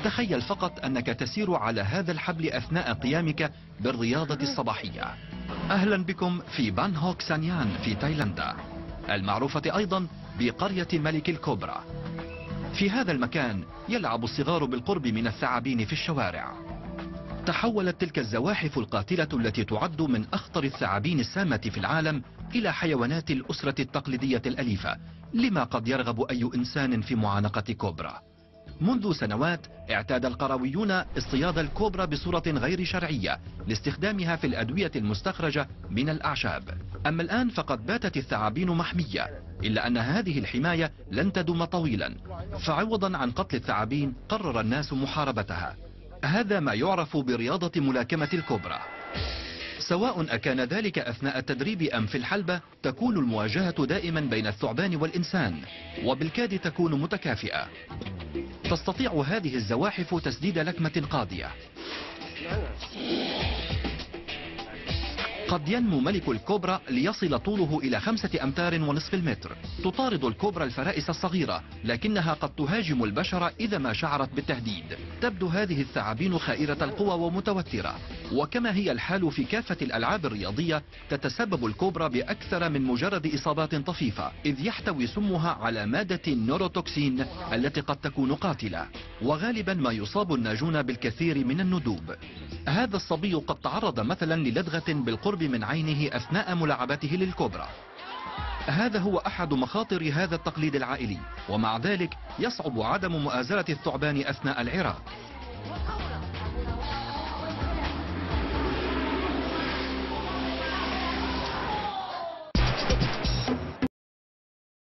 تخيل فقط أنك تسير على هذا الحبل أثناء قيامك بالرياضة الصباحية. أهلا بكم في بانهوك سانيان في تايلاندا، المعروفة أيضا بقرية ملك الكوبرا. في هذا المكان يلعب الصغار بالقرب من الثعابين في الشوارع. تحولت تلك الزواحف القاتلة التي تعد من أخطر الثعابين السامة في العالم إلى حيوانات الأسرة التقليدية الأليفة، لما قد يرغب أي إنسان في معانقة كوبرا. منذ سنوات اعتاد القرويون اصطياد الكوبرا بصورة غير شرعية لاستخدامها في الأدوية المستخرجة من الأعشاب. أما الآن فقد باتت الثعابين محمية، إلا أن هذه الحماية لن تدوم طويلا، فعوضا عن قتل الثعابين قرر الناس محاربتها. هذا ما يعرف برياضة ملاكمة الكوبرا. سواء أكان ذلك أثناء التدريب أم في الحلبة، تكون المواجهة دائما بين الثعبان والإنسان، وبالكاد تكون متكافئة. تستطيع هذه الزواحف تسديد لكمة قاضية. قد ينمو ملك الكوبرا ليصل طوله إلى 5 أمتار ونصف المتر. تطارد الكوبرا الفرائس الصغيرة، لكنها قد تهاجم البشر إذا ما شعرت بالتهديد. تبدو هذه الثعابين خائرة القوى ومتوترة، وكما هي الحال في كافة الألعاب الرياضية، تتسبب الكوبرا بأكثر من مجرد إصابات طفيفة، إذ يحتوي سمها على مادة النوروتوكسين التي قد تكون قاتلة، وغالبا ما يصاب الناجون بالكثير من الندوب. هذا الصبي قد تعرض مثلا للدغة بالقرب من عينه أثناء ملاعبته للكوبرا. هذا هو أحد مخاطر هذا التقليد العائلي، ومع ذلك يصعب عدم مؤازرة الثعبان أثناء العراك.